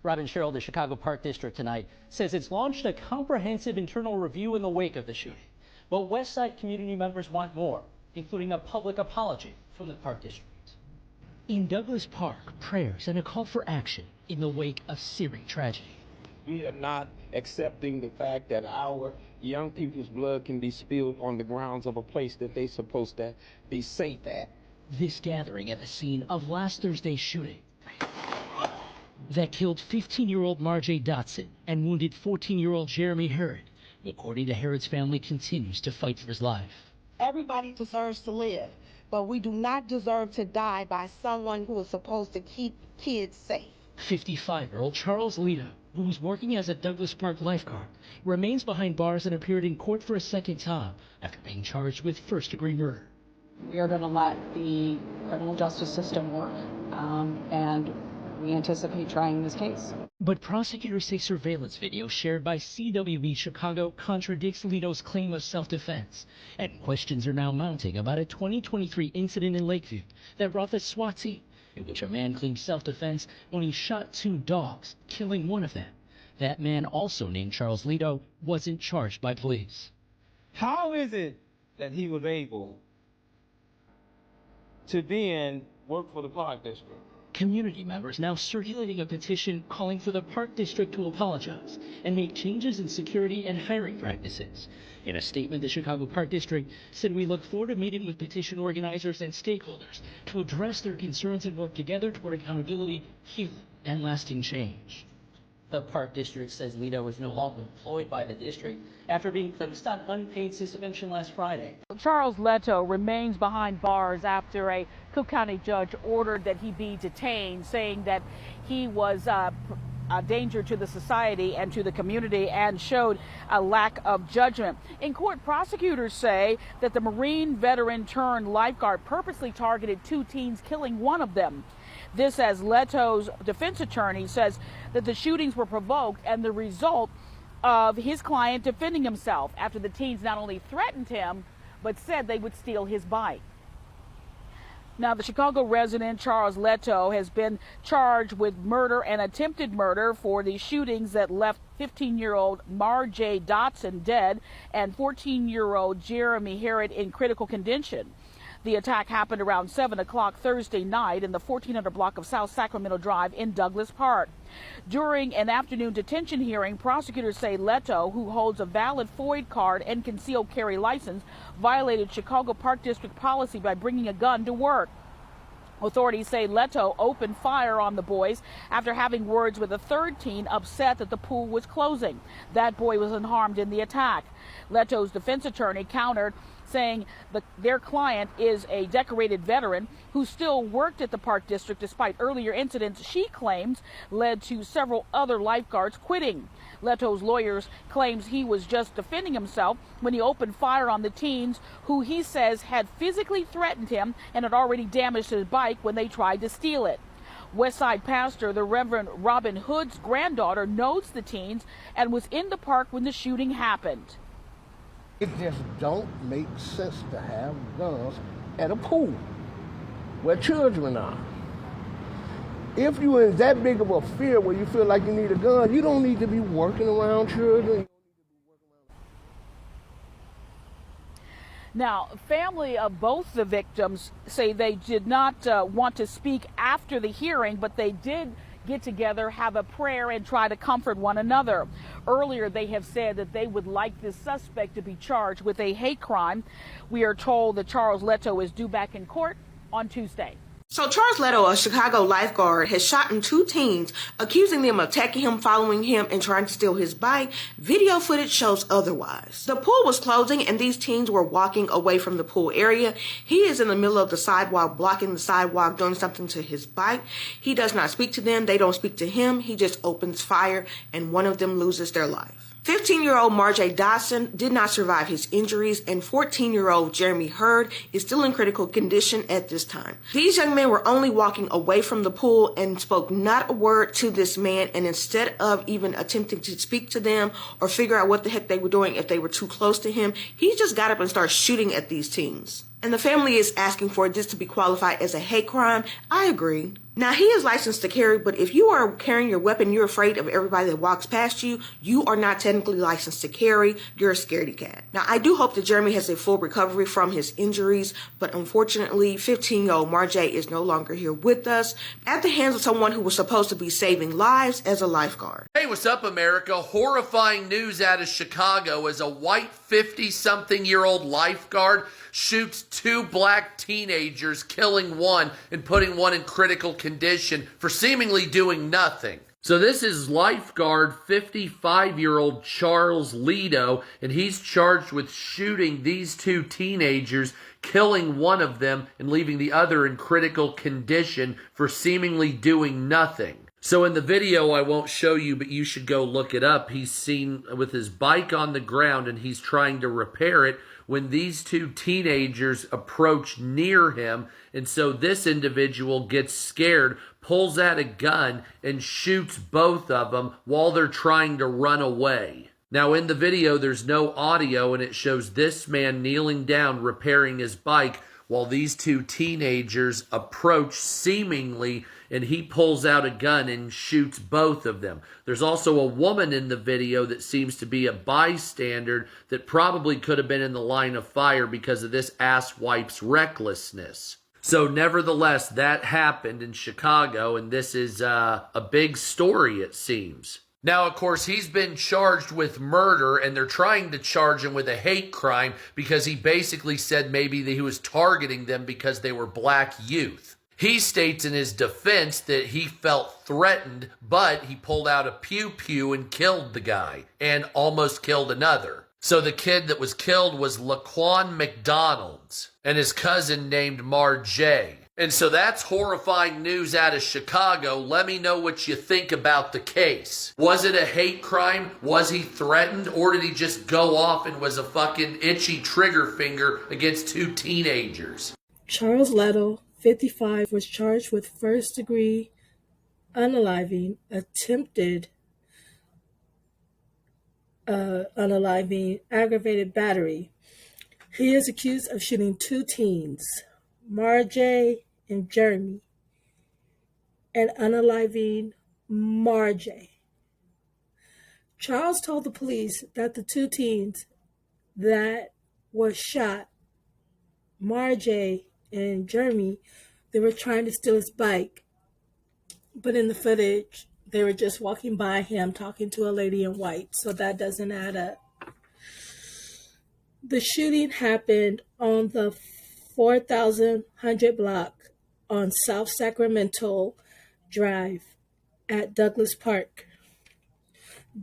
Robin Sherrill, the Chicago Park District tonight, says it's launched a comprehensive internal review in the wake of the shooting. But West Side community members want more, including a public apology from the Park District. In Douglas Park, prayers and a call for action in the wake of searing tragedy. We are not accepting the fact that our young people's blood can be spilled on the grounds of a place that they're supposed to be safe at. This gathering at the scene of last Thursday's shooting that killed 15-year-old Marjay Dotson and wounded 14-year-old Jeremy Herod, according to Herod's family, continues to fight for his life. Everybody deserves to live, but we do not deserve to die by someone who is supposed to keep kids safe. 55-year-old Charles Lito, who was working as a Douglas Park lifeguard, remains behind bars and appeared in court for a second time after being charged with first-degree murder. We are going to let the criminal justice system work, and we anticipate trying this case. But prosecutors say surveillance video shared by CWB Chicago contradicts Lito's claim of self-defense, and questions are now mounting about a 2023 incident in Lakeview that brought the SWAT team, in which a man claimed self-defense when he shot 2 dogs, killing one of them. That man, also named Charles Lito, wasn't charged by police. How is it that he was able to then work for the Park District? Community members now circulating a petition calling for the Park District to apologize and make changes in security and hiring practices. In a statement, the Chicago Park District said, "We look forward to meeting with petition organizers and stakeholders to address their concerns and work together toward accountability, healing, and lasting change." The Park District says Lito was no longer employed by the district after being placed on unpaid suspension last Friday. Charles Lito remains behind bars after a Cook County judge ordered that he be detained, saying that he was a danger to the society and to the community and showed a lack of judgment. In court, prosecutors say that the Marine veteran turned lifeguard purposely targeted 2 teens, killing one of them. This, as Leto's defense attorney says, that the shootings were provoked and the result of his client defending himself after the teens not only threatened him, but said they would steal his bike. Now, the Chicago resident Charles Lito has been charged with murder and attempted murder for the shootings that left 15-year-old Marjay Dotson dead and 14-year-old Jeremy Herod in critical condition. The attack happened around 7 o'clock Thursday night in the 1400 block of South Sacramento Drive in Douglas Park. During an afternoon detention hearing, prosecutors say Lito, who holds a valid FOID card and concealed carry license, violated Chicago Park District policy by bringing a gun to work. Authorities say Lito opened fire on the boys after having words with a third teen upset that the pool was closing. That boy was unharmed in the attack. Leto's defense attorney countered, saying their client is a decorated veteran who still worked at the Park District despite earlier incidents she claims led to several other lifeguards quitting. Leto's lawyers claims he was just defending himself when he opened fire on the teens, who he says had physically threatened him and had already damaged his bike when they tried to steal it. Westside pastor, the Reverend Robin Hood's granddaughter, knows the teens and was in the park when the shooting happened. It just don't make sense to have guns at a pool where children are. If you're in that big of a fear where you feel like you need a gun, you don't need to be working around children. Now, family of both the victims say they did not want to speak after the hearing, but they did get together, have a prayer, and try to comfort one another. Earlier, they have said that they would like this suspect to be charged with a hate crime. We are told that Charles Lito is due back in court on Tuesday. So Charles Lito, a Chicago lifeguard, has shot 2 teens, accusing them of attacking him, following him, and trying to steal his bike. Video footage shows otherwise. The pool was closing and these teens were walking away from the pool area. He is in the middle of the sidewalk, blocking the sidewalk, doing something to his bike. He does not speak to them. They don't speak to him. He just opens fire and one of them loses their life. 15-year-old Marjay Dotson did not survive his injuries, and 14-year-old Jeremy Herod is still in critical condition at this time. These young men were only walking away from the pool and spoke not a word to this man, and instead of even attempting to speak to them or figure out what the heck they were doing if they were too close to him, he just got up and started shooting at these teens. And the family is asking for this to be qualified as a hate crime. I agree. Now, he is licensed to carry, but if you are carrying your weapon, you're afraid of everybody that walks past you, you are not technically licensed to carry. You're a scaredy cat. Now, I do hope that Jeremy has a full recovery from his injuries, but unfortunately, 15-year-old Marjay is no longer here with us at the hands of someone who was supposed to be saving lives as a lifeguard. Hey, what's up, America? Horrifying news out of Chicago as a white 50-something-year-old lifeguard shoots two black teenagers, killing one and putting one in critical condition for seemingly doing nothing. So this is lifeguard 55-year-old Charles Lido, and he's charged with shooting these two teenagers, killing one of them and leaving the other in critical condition for seemingly doing nothing. So in the video, I won't show you, but you should go look it up. He's seen with his bike on the ground and he's trying to repair it when these two teenagers approach near him. And so this individual gets scared, pulls out a gun, and shoots both of them while they're trying to run away. Now in the video, there's no audio, and it shows this man kneeling down repairing his bike while these two teenagers approach seemingly, and he pulls out a gun and shoots both of them. There's also a woman in the video that seems to be a bystander that probably could have been in the line of fire because of this asswipe's recklessness. So nevertheless, that happened in Chicago, and this is a big story, it seems. Now, of course, he's been charged with murder, and they're trying to charge him with a hate crime because he basically said maybe that he was targeting them because they were black youth. He states in his defense that he felt threatened, but he pulled out a pew-pew and killed the guy, and almost killed another. So the kid that was killed was Laquan McDonald's, and his cousin named Marjay. And so that's horrifying news out of Chicago. Let me know what you think about the case. Was it a hate crime? Was he threatened? Or did he just go off and was a fucking itchy trigger finger against two teenagers? Charles Lido, 55, was charged with first-degree unaliving, attempted unaliving, aggravated battery. He is accused of shooting two teens, Marjay and Jeremy, and unaliving Marjay. Charles told the police that the two teens that were shot, Marjay and Jeremy, they were trying to steal his bike. But in the footage, they were just walking by him talking to a lady in white, so that doesn't add up. The shooting happened on the 4100 block on South Sacramento Drive at Douglas Park.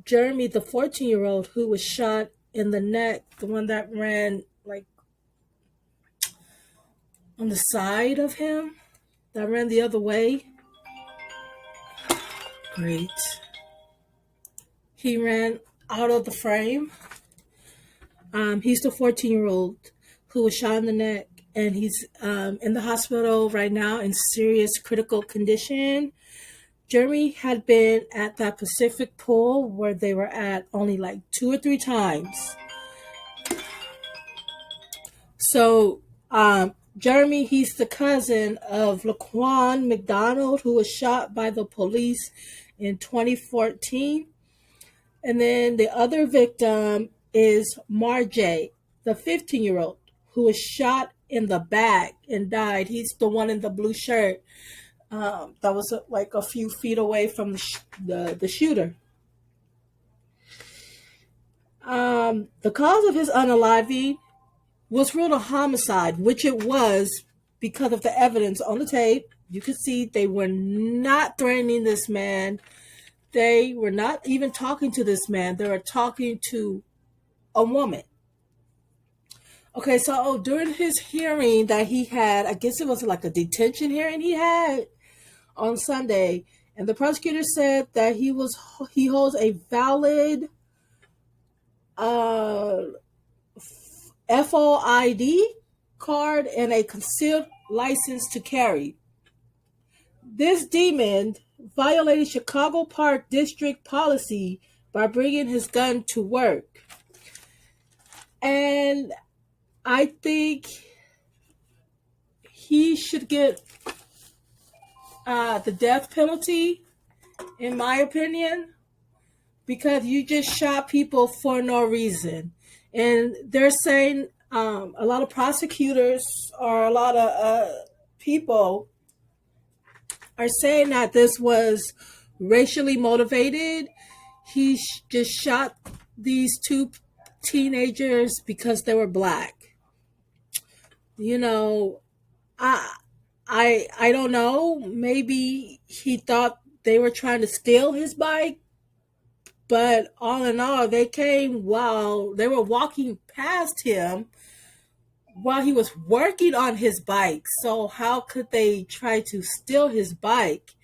Jeremy, the 14-year-old who was shot in the neck, the one that ran like on the side of him, that ran the other way. Great. He ran out of the frame. He's the 14-year-old who was shot in the neck, and he's in the hospital right now in serious critical condition. Jeremy had been at that Pacific pool where they were at only like 2 or 3 times. So Jeremy, he's the cousin of Laquan McDonald, who was shot by the police in 2014. And then the other victim is Marjay, the 15-year-old, who was shot in the back and died. He's the one in the blue shirt that was like a few feet away from the shooter. The cause of his unaliving was ruled a homicide, which it was because of the evidence on the tape. You could see they were not threatening this man. They were not even talking to this man. They were talking to a woman. Okay, so during his hearing that he had, I guess it was like a detention hearing he had on Sunday, and the prosecutor said that he holds a valid FOID card and a concealed license to carry. This demon violated Chicago Park District policy by bringing his gun to work. And I think he should get the death penalty, in my opinion, because you just shot people for no reason. And they're saying a lot of prosecutors or a lot of people are saying that this was racially motivated. He just shot these two teenagers because they were black. You know, I don't know. Maybe he thought they were trying to steal his bike, but all in all, they came while they were walking past him while he was working on his bike. So how could they try to steal his bike?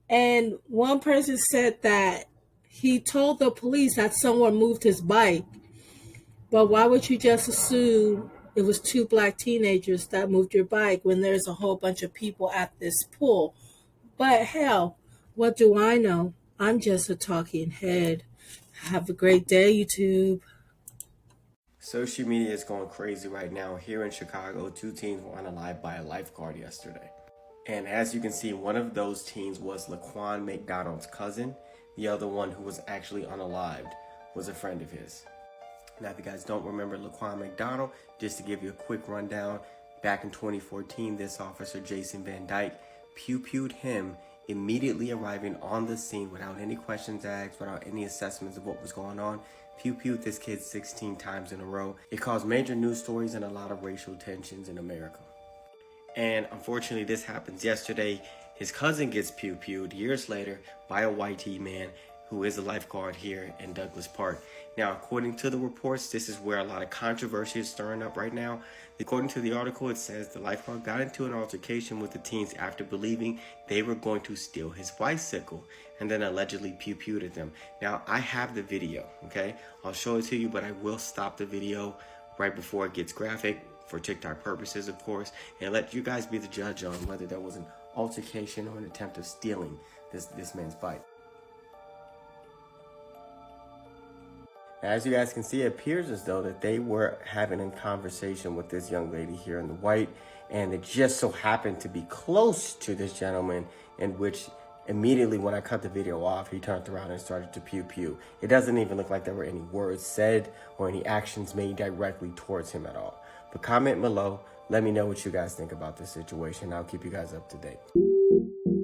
And one person said that he told the police that someone moved his bike. But why would you just assume it was two black teenagers that moved your bike when there's a whole bunch of people at this pool? But hell, what do I know? I'm just a talking head. Have a great day, YouTube. Social media is going crazy right now. Here in Chicago, 2 teens were unalived by a lifeguard yesterday. And as you can see, one of those teens was Laquan McDonald's cousin. The other one, who was actually unalived, was a friend of his. Now, if you guys don't remember Laquan McDonald, just to give you a quick rundown, back in 2014, this officer, Jason Van Dyke, pew-pewed him, immediately arriving on the scene without any questions asked, without any assessments of what was going on. Pew-pewed this kid 16 times in a row. It caused major news stories and a lot of racial tensions in America. And unfortunately, this happens yesterday. His cousin gets pew-pewed years later by a white man who is a lifeguard here in Douglas Park. Now, according to the reports, this is where a lot of controversy is stirring up right now. According to the article, it says the lifeguard got into an altercation with the teens after believing they were going to steal his bicycle and then allegedly pew-pewed at them. Now, I have the video, okay? I'll show it to you, but I will stop the video right before it gets graphic for TikTok purposes, of course, and let you guys be the judge on whether there was an altercation or an attempt of stealing this man's bike. As you guys can see, it appears as though that they were having a conversation with this young lady here in the white, and it just so happened to be close to this gentleman, in which immediately when I cut the video off, he turned around and started to pew-pew. It doesn't even look like there were any words said or any actions made directly towards him at all. But comment below, let me know what you guys think about this situation. I'll keep you guys up to date.